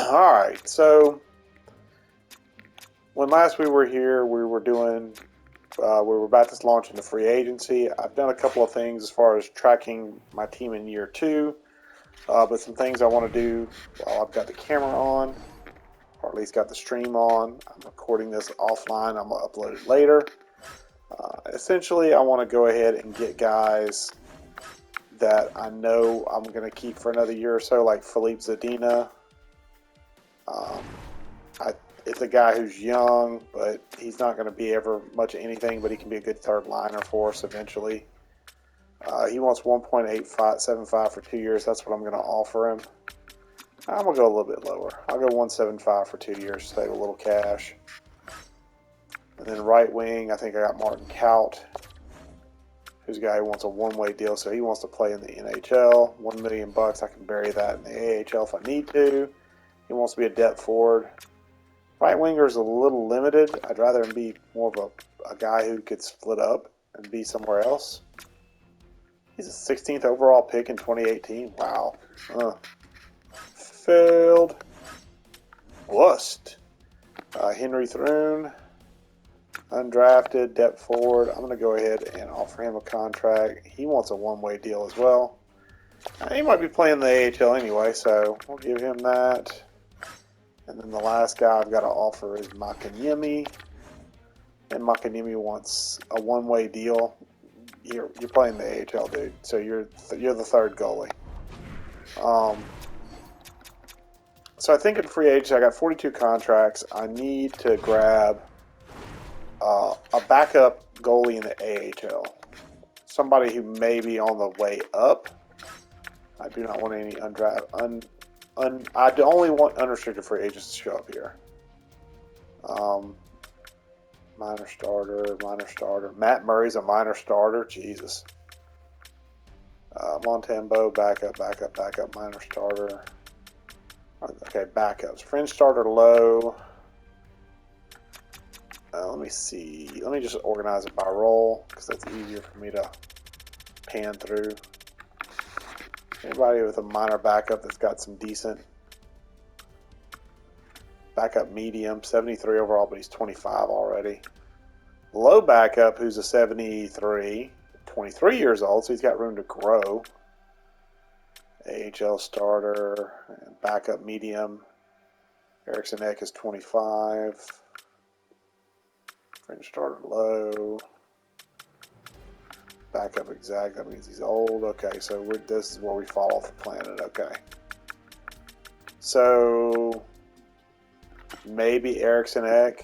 All right, so when last we were here, we were doing, we were about to launch into free agency. I've done a couple of things as far as tracking my team in year two, but some things I want to do while I've got the camera on, or at least got the stream on. I'm recording this offline. I'm going to upload it later. Essentially, I want to go ahead and get guys that I know I'm going to keep for another year or so, like Philippe Zadina. It's a guy who's young, but he's not going to be ever much of anything, but he can be a good third liner for us eventually. He wants 1.875 for 2 years. That's what I'm going to offer him. I'm going to go a little bit lower. I'll go 1.75 for 2 years, save a little cash. And then right wing, I think I got Martin Kaut, who's a guy who wants a one-way deal, so he wants to play in the NHL. $1 million bucks, I can bury that in the AHL if I need to. He wants to be a depth forward. Right winger is a little limited. I'd rather him be more of a guy who could split up and be somewhere else. He's a 16th overall pick in 2018. Wow. Failed. Lust. Henry Thrun. Undrafted, depth forward. I'm going to go ahead and offer him a contract. He wants a one-way deal as well. He might be playing the AHL anyway, so we'll give him that. And then the last guy I've got to offer is Makanyemi. And Makanyemi wants a one-way deal. You're playing the AHL, dude. So you're the third goalie. So I think in free agency I got 42 contracts. I need to grab a backup goalie in the AHL. Somebody who may be on the way up. I do not want any undrafted. I only want unrestricted free agents to show up here. Minor starter. Matt Murray's a minor starter. Jesus. Montembeault, backup, minor starter. Okay, backups. Fringe starter low. Let me see. Let me just organize it by role, because that's easier for me to pan through. Anybody with a minor backup that's got some decent backup medium, 73 overall, but he's 25 already. Low backup, who's a 73, 23 years old, so he's got room to grow. AHL starter, and backup medium. Eriksson Ek is 25. Fringe starter low. Backup exact, that means he's old. Okay, so this is where we fall off the planet. Okay. So maybe Eriksson Ek.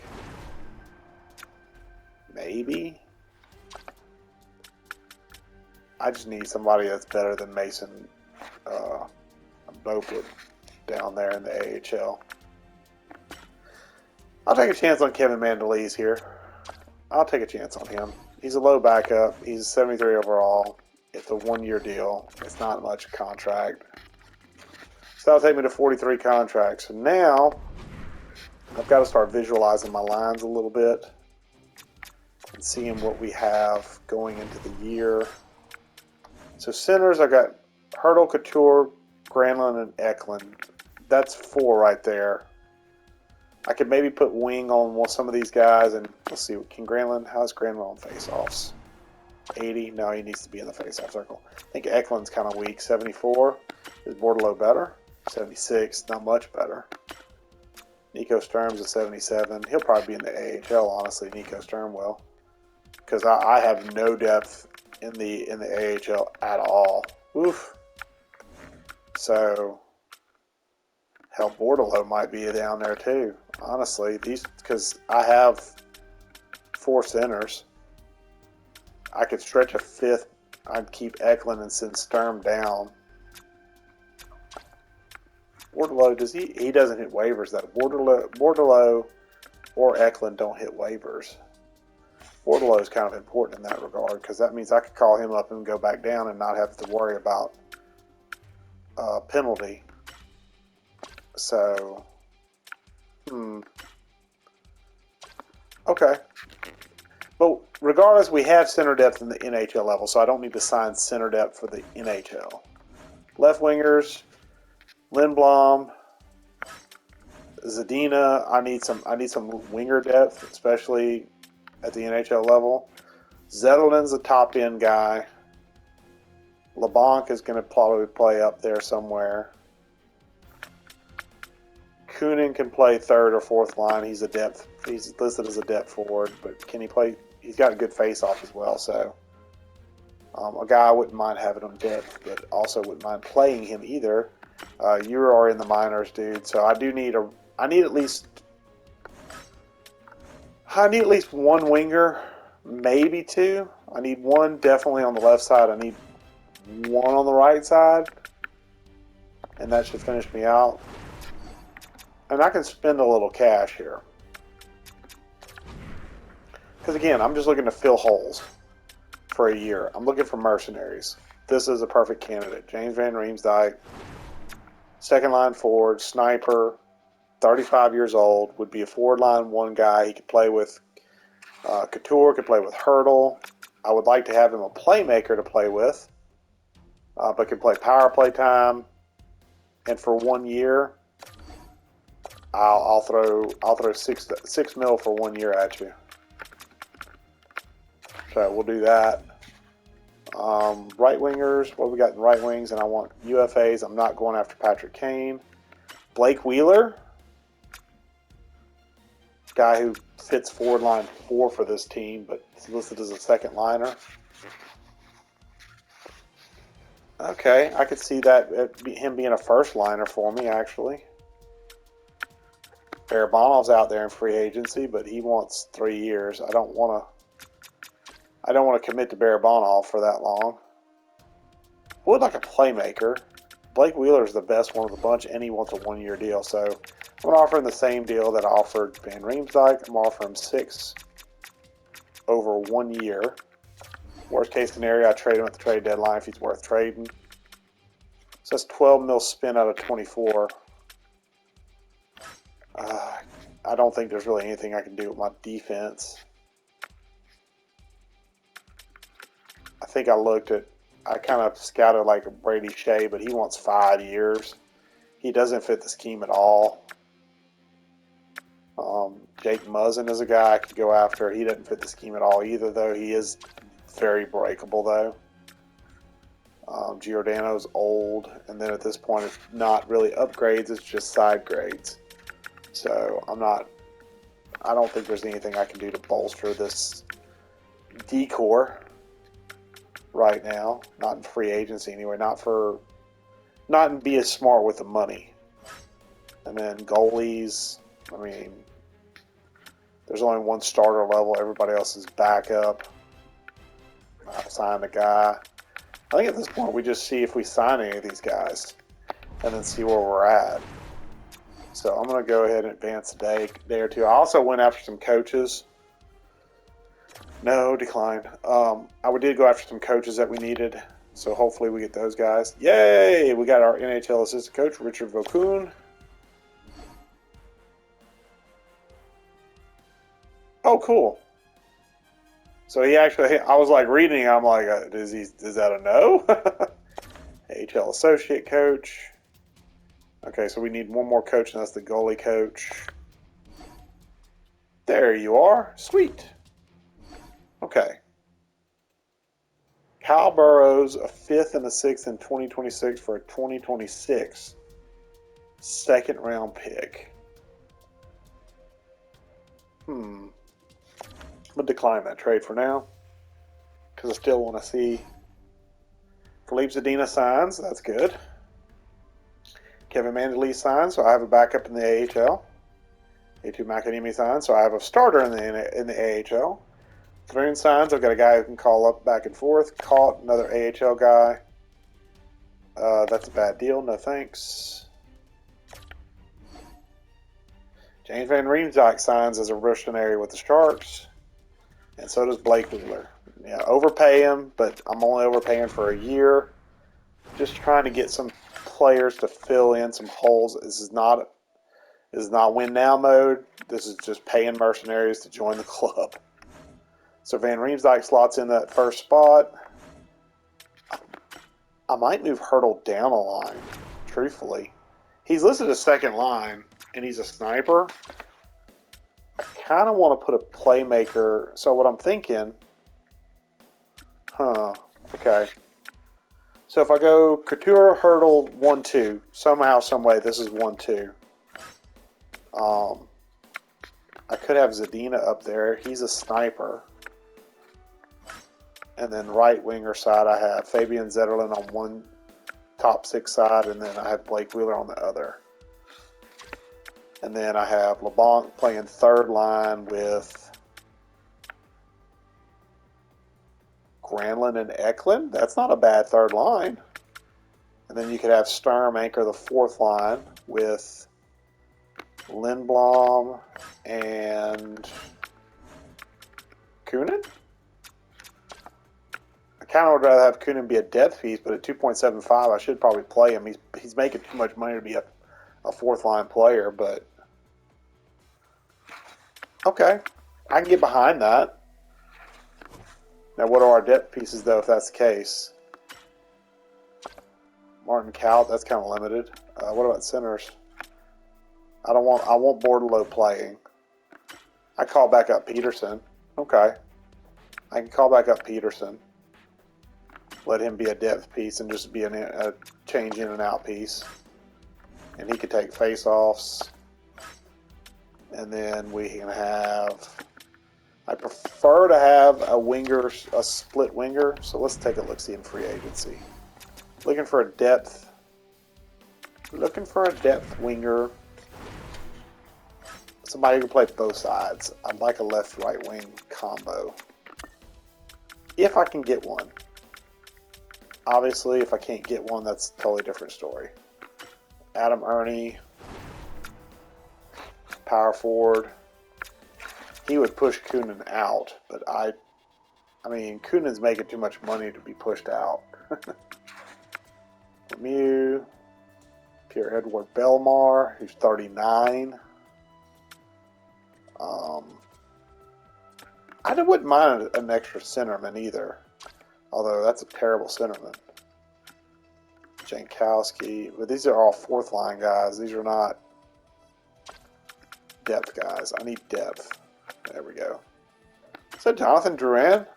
Maybe. I just need somebody that's better than Mason Beauput down there in the AHL. I'll take a chance on Kevin Mandolese here. I'll take a chance on him. He's a low backup. He's 73 overall. It's a one-year deal. It's not much contract. So that'll take me to 43 contracts. So now I've got to start visualizing my lines a little bit and seeing what we have going into the year. So centers, I got Hertl, Couture, Granlund, and Eklund. That's 4 right there. I could maybe put wing on some of these guys, and let's see. How's Granlund on faceoffs? 80. No, he needs to be in the faceoff circle. I think Eklund's kind of weak. 74. Is Bordelot better? 76. Not much better. Nico Sturm's a 77. He'll probably be in the AHL, honestly. Nico Sturm will, because I have no depth in the AHL at all. Oof. So hell, Bordelot might be down there too. Honestly, because I have 4 centers. I could stretch a 5th. I'd keep Eklund and send Sturm down. Bordelot, he doesn't hit waivers though. Bordelot or Eklund don't hit waivers. Bordelot is kind of important in that regard, because that means I could call him up and go back down and not have to worry about penalty. So, okay. But regardless, we have center depth in the NHL level, so I don't need to sign center depth for the NHL. Left wingers, Lindblom, Zadina, I need some winger depth, especially at the NHL level. Zetterlund's a top end guy. LeBlanc is going to probably play up there somewhere. Kunin can play third or fourth line. He's listed as a depth forward, but can he play? He's got a good face-off as well. So a guy I wouldn't mind having on depth, but also wouldn't mind playing him either. You are in the minors, dude. So I need at least one winger, maybe two. I need one definitely on the left side. I need one on the right side, and that should finish me out. And I can spend a little cash here. Because again, I'm just looking to fill holes for a year. I'm looking for mercenaries. This is a perfect candidate. James Van Riemsdyk, second line forward, sniper, 35 years old, would be a forward line one guy. He could play with Couture, could play with Hurdle. I would like to have him a playmaker to play with, but can play power play time. And for 1 year, I'll throw six mil for 1 year at you. So we'll do that. Right wingers, what we got in right wings, and I want UFAs. I'm not going after Patrick Kane. Blake Wheeler, guy who fits forward line 4 for this team, but he's listed as a second liner. Okay, I could see that him being a first liner for me, actually. Barabanov's out there in free agency, but he wants 3 years. I don't want to commit to Barabanov for that long. I would like a playmaker. Blake Wheeler is the best one of the bunch, and he wants a 1 year deal. So I'm going to offer him the same deal that I offered Van Riemsdyk. I'm offering him 6 over 1 year. Worst case scenario, I trade him at the trade deadline if he's worth trading. So that's 12 mil spin out of 24. I don't think there's really anything I can do with my defense. I think I kind of scouted like a Brady Shea, but he wants 5 years. He doesn't fit the scheme at all. Jake Muzzin is a guy I could go after. He doesn't fit the scheme at all either, though. He is very breakable, though. Giordano's old, and then at this point it's not really upgrades, it's just side grades. So I don't think there's anything I can do to bolster this decor right now. Not in free agency anyway. Not in be as smart with the money. And then goalies, I mean, there's only one starter level. Everybody else is backup. I've signed a guy. I think at this point we just see if we sign any of these guys and then see where we're at. So I'm going to go ahead and advance a day or two. I also went after some coaches. No, decline. I did go after some coaches that we needed. So hopefully we get those guys. Yay! We got our NHL assistant coach, Richard Vokoun. Oh, cool. So he actually, I was like reading, I'm like, is that a no? AHL associate coach. Okay, so we need one more coach, and that's the goalie coach. There you are. Sweet. Okay. Kyle Burrows, a 5th and a 6th in 2026 for a 2026 second round pick. I'm going to decline that trade for now because I still want to see Philippe Zadina signs. That's good. Kevin Mandoley signs, so I have a backup in the AHL. A2 McAnemy signs, so I have a starter in the AHL. Thrune signs, I've got a guy who can call up back and forth. Caught another AHL guy. That's a bad deal, no thanks. James Van Riemsdyk signs as a mercenary with the Sharks. And so does Blake Wheeler. Yeah, overpay him, but I'm only overpaying for a year. Just trying to get some players to fill in some holes. This is not win now mode. This is just paying mercenaries to join the club. So Van Riemsdyk slots in that first spot. I might move Hurdle down a line, truthfully. He's listed as second line, and he's a sniper, I kind of want to put a playmaker. So what I'm thinking, okay. So if I go Couture, Hurdle, 1-2, somehow, some way, this is 1-2. I could have Zadina up there. He's a sniper. And then right winger side, I have Fabian Zetterlund on one top six side, and then I have Blake Wheeler on the other. And then I have LeBlanc playing third line with Granlund and Eklund. That's not a bad third line. And then you could have Sturm anchor the fourth line with Lindblom and Kunin. I kind of would rather have Kunin be a depth piece, but at 2.75, I should probably play him. He's making too much money to be a fourth line player, but okay, I can get behind that. Now, what are our depth pieces, though, if that's the case? Martin Kaut, that's kind of limited. What about centers? I want Bordeleau playing. I call back up Peterson. Okay. I can call back up Peterson. Let him be a depth piece and just be a change in and out piece. And he could take face-offs. And then we can have... I prefer to have a winger, a split winger. So let's take a look-see in free agency. Looking for a depth winger. Somebody who can play both sides. I'd like a left-right wing combo. If I can get one. Obviously, if I can't get one, that's a totally different story. Adam Ernie, power forward. He would push Kunin out, but I mean, Kunin's making too much money to be pushed out. Lemieux, Pierre-Edouard Bellemare, who's 39. I wouldn't mind an extra centerman either, although that's a terrible centerman. Jankowski, but these are all fourth line guys. These are not depth guys. I need depth. There we go. Is that Jonathan Drouin?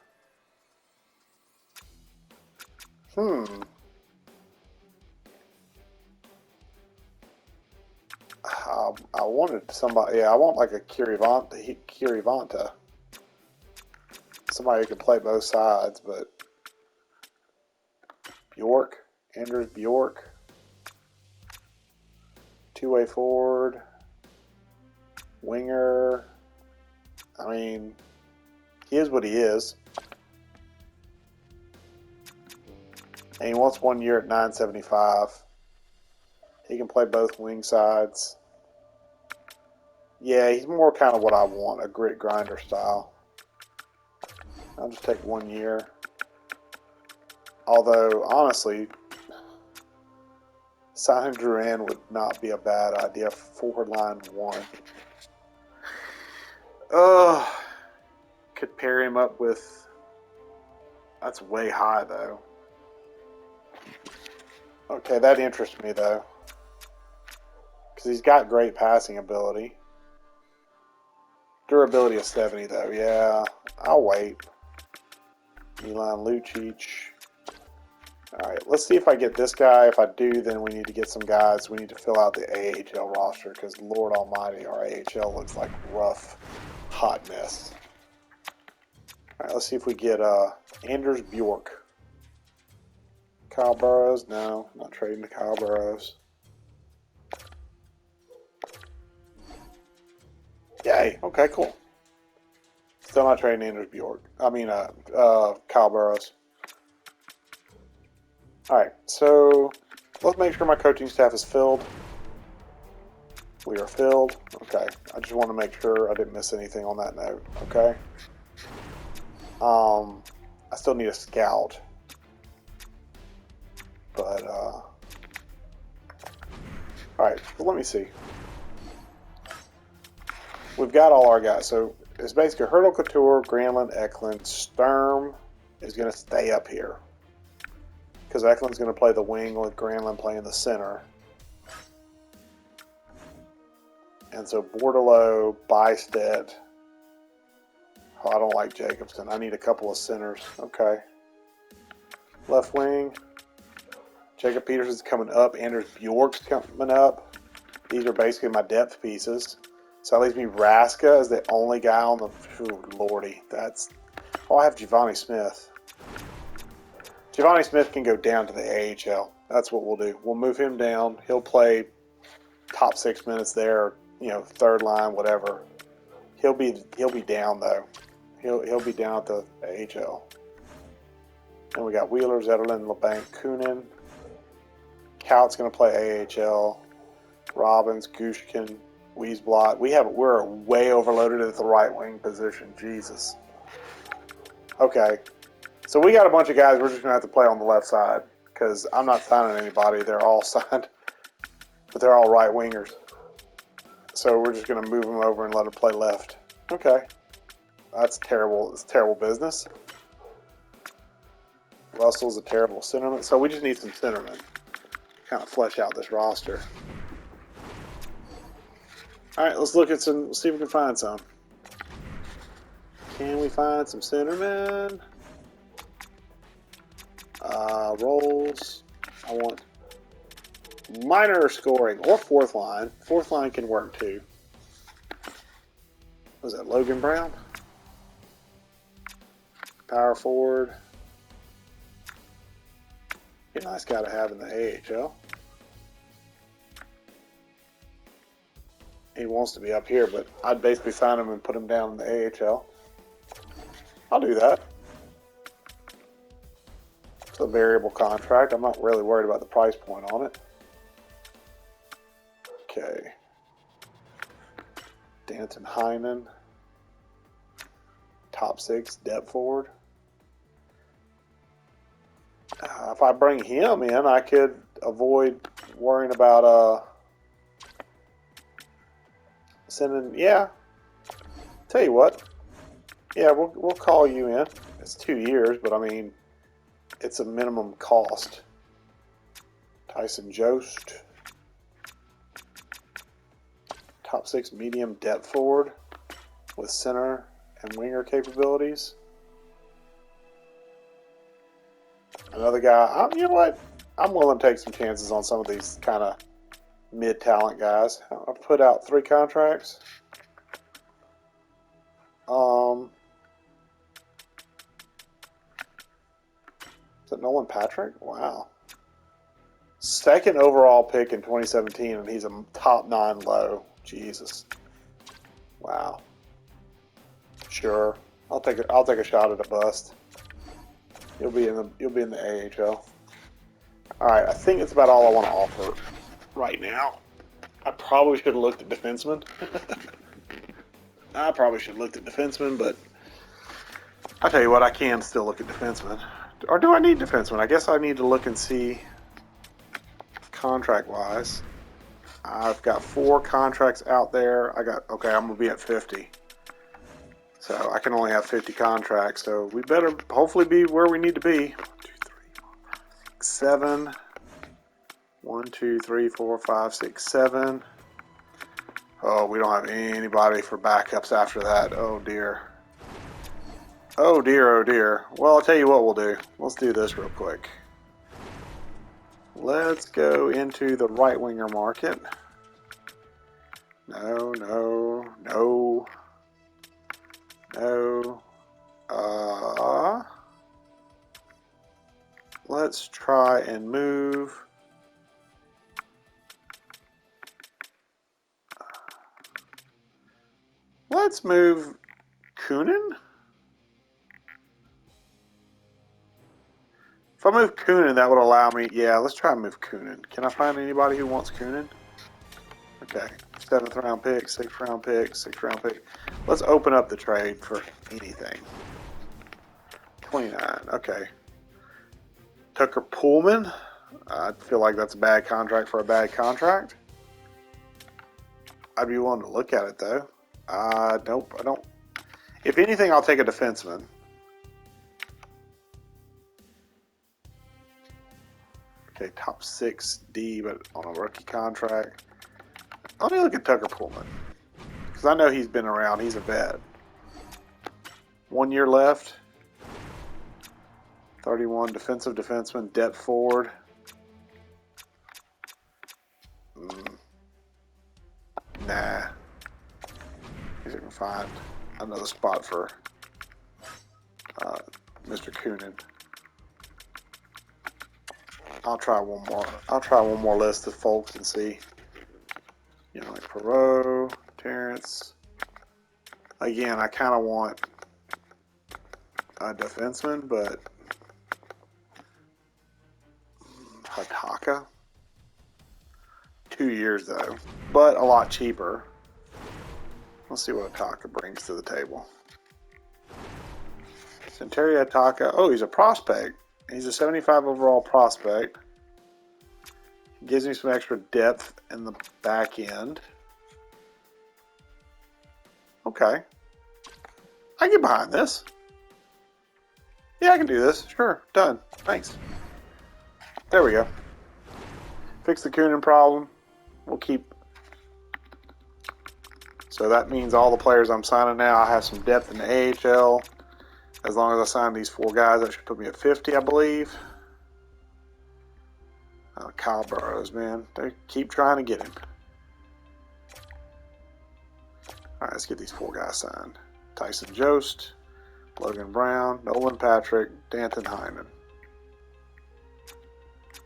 I wanted somebody. Yeah, I want like a Kirivanta. Somebody who can play both sides, but Bjork, Anders Bjork, two-way forward, winger. I mean, he is what he is. And he wants 1 year at $975. He can play both wing sides. Yeah, he's more kind of what I want, a grit grinder style. I'll just take 1 year. Although, honestly, signing Drouin would not be a bad idea. Forward line 1. Could pair him up with... That's way high, though. Okay, that interests me, though. Because he's got great passing ability. Durability of 70, though. Yeah, I'll wait. Milan Lucic. Alright, let's see if I get this guy. If I do, then we need to get some guys. We need to fill out the AHL roster, because Lord Almighty, our AHL looks like a rough, hot mess. Alright, let's see if we get Anders Bjork. Kyle Burrows? No, I'm not trading to Kyle Burrows. Yay, okay, cool. Still not trading Anders Bjork. I mean, Kyle Burrows. Alright, so let's make sure my coaching staff is filled. We are filled. Okay, I just want to make sure I didn't miss anything on that note. Okay. I still need a scout. But, alright, well, let me see. We've got all our guys. So it's basically Hurdle, Couture, Granlund, Eklund. Sturm is going to stay up here. Because Eklund's going to play the wing with Granlund playing the center. And so Bordelot, Bystedt. Oh, I don't like Jacobson. I need a couple of centers. Okay. Left wing. Jacob Peterson's coming up. Anders Bjork's coming up. These are basically my depth pieces. So that leaves me Raska as the only guy on the... Ooh, lordy. That's... Oh, I have Giovanni Smith. Giovanni Smith can go down to the AHL. That's what we'll do. We'll move him down. He'll play top 6 minutes there, you know, third line, whatever. He'll be down though. He'll be down at the AHL. And we got Wheeler, Zetterlund, LeBanc, Kunin. Cout's going to play AHL. Robbins, Gushkin, Wiesblatt. We're way overloaded at the right wing position. Jesus. Okay. So we got a bunch of guys we're just going to have to play on the left side because I'm not signing anybody. They're all signed, but they're all right wingers. So we're just going to move them over and let them play left. Okay. That's terrible. It's terrible business. Russell's a terrible centerman. So we just need some centermen. Kind of flesh out this roster. Alright, let's look at some, let's see if we can find some. Can we find some centermen? Roles. I want minor scoring or fourth line. Fourth line can work too. Was that Logan Brown? Power forward. Be a nice guy to have in the AHL. He wants to be up here, but I'd basically sign him and put him down in the AHL. I'll do that. It's a variable contract. I'm not really worried about the price point on it. Okay. Danton Hyman. Top 6 depth forward. If I bring him in, I could avoid worrying about sending. Yeah. Tell you what. Yeah, we'll call you in. It's 2 years, but I mean, it's a minimum cost. Tyson Jost. Top 6 medium depth forward with center and winger capabilities. Another guy, you know what? I'm willing to take some chances on some of these kind of mid-talent guys. I've put out 3 contracts. Is it Nolan Patrick? Wow. 2nd overall pick in 2017, and he's a top 9 low. Jesus. Wow. Sure. I'll take a shot at a bust. You'll be in the AHL. Alright, I think it's about all I want to offer right now. I probably should have looked at defensemen. But I'll tell you what, I can still look at defensemen. Or do I need defensemen? I guess I need to look and see contract-wise. I've got 4 contracts out there. Okay, I'm going to be at 50. So I can only have 50 contracts. So we better hopefully be where we need to be. 1, 2, 3, 4, 5, 6, 7. 1, 2, 3, 4, 5, 6, 7. Oh, we don't have anybody for backups after that. Oh dear. Oh dear, oh dear. Well, I'll tell you what we'll do. Let's do this real quick. Let's go into the right winger market. No, no, no. No. Let's try and move. Let's move Kunin. If I move Kunin, that would allow me. Yeah, let's try and move Kunin. Can I find anybody who wants Kunin? Okay. 7th round pick, 6th round pick, 6th round pick. Let's open up the trade for anything. 29. Okay. Tucker Pullman. I feel like that's a bad contract for a bad contract. I'd be willing to look at it though. Nope, I don't. If anything, I'll take a defenseman. Okay, top 6 D, but on a rookie contract. Let me look at Tucker Pullman. Because I know he's been around. He's a vet. 1 year left. 31, defensive defenseman, depth forward. Nah. I can find another spot for Mr. Coonan. I'll try one more. I'll try one more list of folks and see. You know, like Perot, Terrence. Again, I kind of want a defenseman, but Hataka. 2 years though, but a lot cheaper. Let's see what Hataka brings to the table. Century Hataka. Oh, he's a prospect. He's a 75 overall prospect. He gives me some extra depth in the back end. Okay. I can get behind this. Yeah, I can do this. Sure. Done. Thanks. There we go. Fix the Coonan problem. We'll keep. So that means all the players I'm signing now, I have some depth in the AHL. As long as I sign these 4 guys, that should put me at 50, I believe. Kyle Burrows, man. They keep trying to get him. All right, let's get these 4 guys signed. Tyson Jost, Logan Brown, Nolan Patrick, Danton Hyman.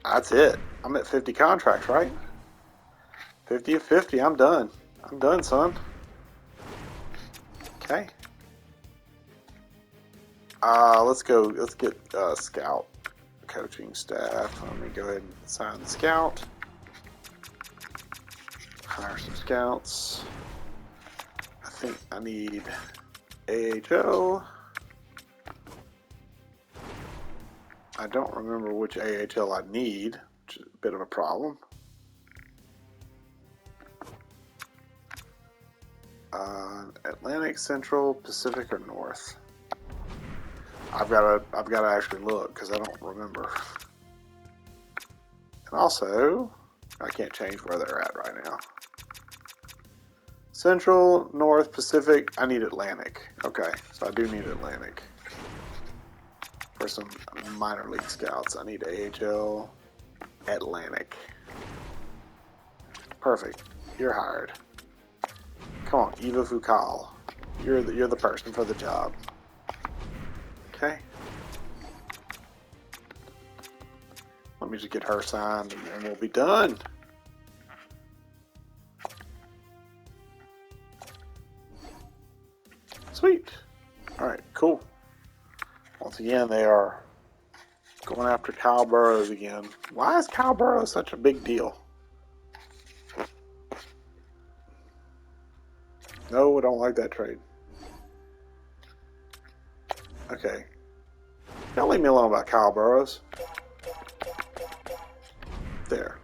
That's it. I'm at 50 contracts, right? 50 of 50. I'm done. I'm done, son. Okay. Let's go. Let's get scout coaching staff. Let me go ahead and sign the scout. Hire some scouts. I think I need AHL. I don't remember which AHL I need, which is a bit of a problem. Atlantic, Central, Pacific, or North? I've got to actually look because I don't remember. And also, I can't change where they're at right now. Central, North, Pacific. I need Atlantic. Okay, so I do need Atlantic. For some minor league scouts, I need AHL, Atlantic. Perfect. You're hired. Come on, Eva Fukal. You're the person for the job. Okay. Let me just get her signed and we'll be done. Sweet. All right, cool. Once again, they are going after Kyle Burrows again. Why is Kyle Burrows such a big deal? No, I don't like that trade. Okay. Don't leave me alone about Kyle Burrows. There.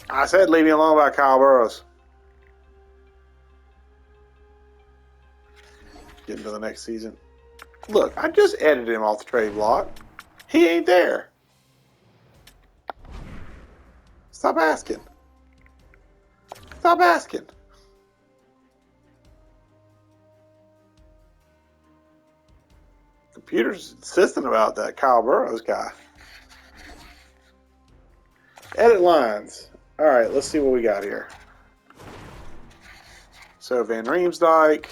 I said leave me alone about Kyle Burrows. Get into the next season. Look, I just edited him off the trade block. He ain't there. Stop asking. Stop asking. Computer's insistent about that Kyle Burrows guy. Edit lines. All right, let's see what we got here. So Van Riemsdyk,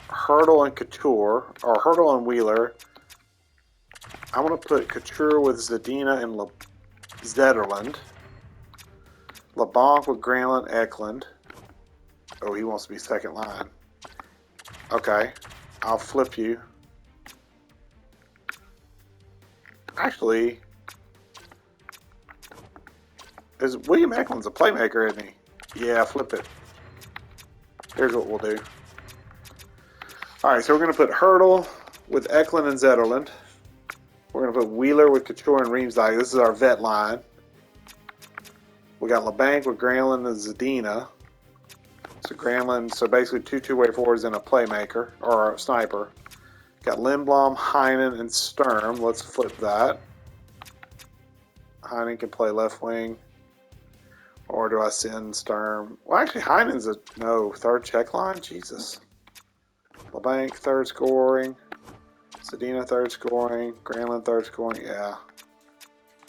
Hurdle and Couture, or Hurdle and Wheeler. I want to put Couture with Zadina and Zetterland. LeBlanc with Granlund, Eklund. Oh, he wants to be second line. Okay, I'll flip you. Actually, is William Eklund's a playmaker, isn't he? Yeah, flip it. Here's what we'll do. All right, so we're going to put Hurdle with Eklund and Zetterland. We're going to put Wheeler with Couture and Riemsdyk. This is our vet line. We got LeBlanc with Granlund and Zadina. So Granlund, so basically two two-way forwards and a playmaker, or a sniper. Got Lindblom, Heinen, and Sturm. Let's flip that. Heinen can play left wing. Or do I send Sturm? Well, actually, Heinen's a third check line. Jesus. LeBanc, third scoring. Sedina, third scoring. Granlund, third scoring. Yeah.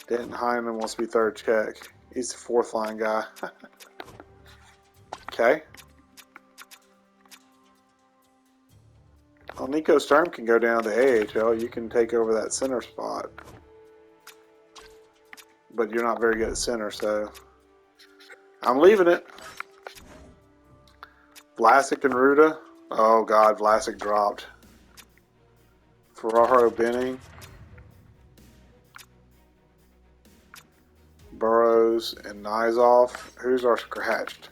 Denton Heinen wants to be third check. He's the fourth line guy. Okay. Well, Nico Sturm can go down to AHL. You can take over that center spot. But you're not very good at center, so I'm leaving it. Vlasic and Ruda. Oh, God, Vlasic dropped. Ferraro Benning. Burrows and Nizov. Who's our scratched?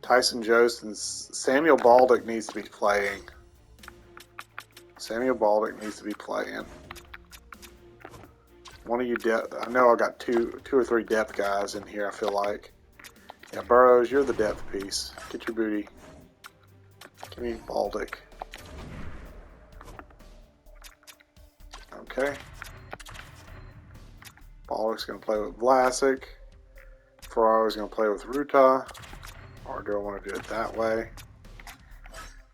Tyson Jost and Samuel Baldock needs to be playing. Samuel Baldock needs to be playing. One of you depth. I know I got two or three depth guys in here, I feel like. Yeah, Burrows, you're the depth piece. Get your booty. Give me Baldock. Okay. Baldock's going to play with Vlasic. Ferraro's going to play with Ruta. Or do I want to do it that way?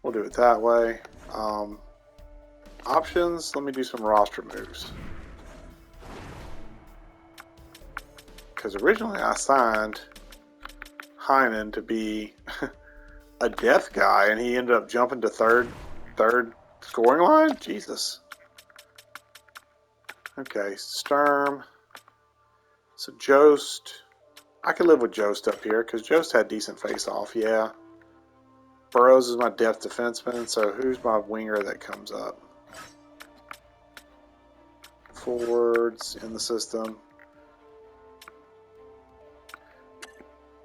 We'll do it that way. Options, let me do some roster moves. Because originally I signed Heinen to be a depth guy, and he ended up jumping to third scoring line? Jesus. Okay, Sturm. So Jost. I could live with Jost up here, because Jost had decent face-off, yeah. Burrows is my depth defenseman, so who's my winger that comes up? Forwards in the system.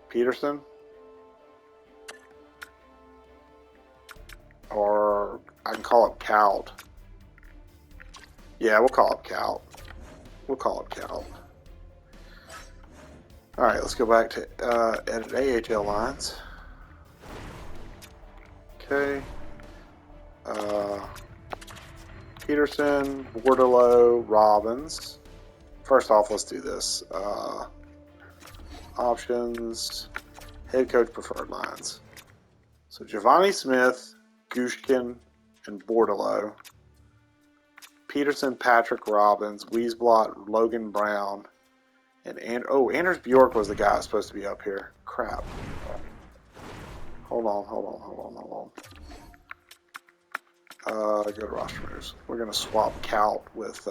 Peterson? Or I can call up Cout. Yeah, we'll call up Cout. We'll call up Cout. Alright, let's go back to edit AHL lines. Okay. Peterson, Bordelot, Robbins. First off, let's do this. Options, head coach preferred lines. So Giovanni Smith, Gushkin, and Bordelot. Peterson, Patrick Robbins, Wiesblatt, Logan Brown, and Anders Bjork was the guy that's supposed to be up here. Crap. Hold on. Go to roster moves. We're gonna swap Cout with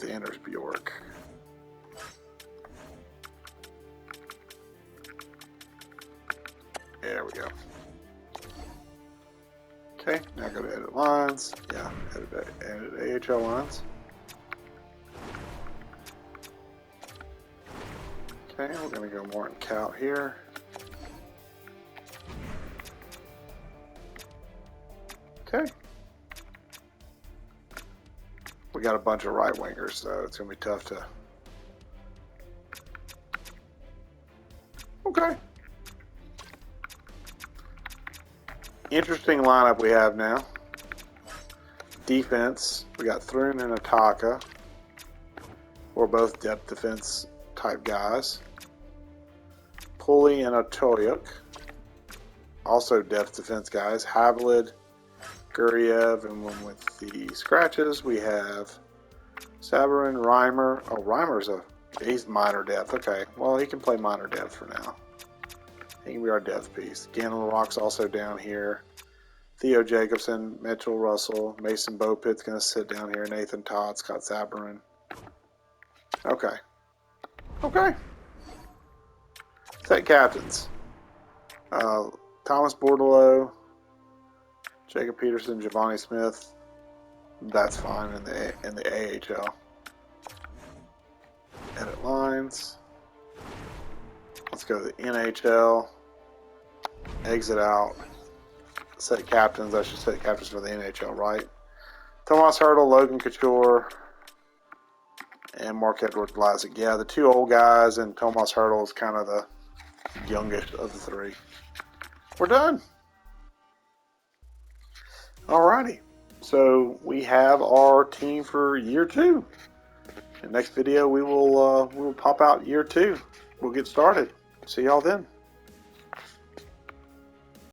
Anders Bjork. There we go. Okay, now go to edit lines. Yeah, edit AHL lines. Okay, we're gonna go Morton Cout here. Okay. We got a bunch of right wingers, so it's gonna be tough to. Okay. Interesting lineup we have now. Defense, we got Thrun and Ataka. We're both depth defense type guys. Pulley and Otoyuk, also depth defense guys. Havlid, Guriev, and with the scratches we have Sabarin, Reimer. Oh, Reimer's he's minor depth. Okay, well he can play minor depth for now. He can be our depth piece. Gannon Rock's also down here. Theo Jacobson, Mitchell Russell, Mason Bopit's going to sit down here. Nathan Todd, Scott Sabarin. Okay. Okay. Set captains. Thomas Bordelot, Jacob Peterson, Giovanni Smith. That's fine in the AHL. Edit lines. Let's go to the NHL. Exit out. Set captains. I should set captains for the NHL, right? Tomas Hertl, Logan Couture, and Marc-Edouard Vlasic. Yeah, the two old guys, and Tomas Hertl is kind of the youngest of the three. We're done. Alrighty. So we have our team for year 2. In the next video, we will pop out year 2. We'll get started. See y'all then.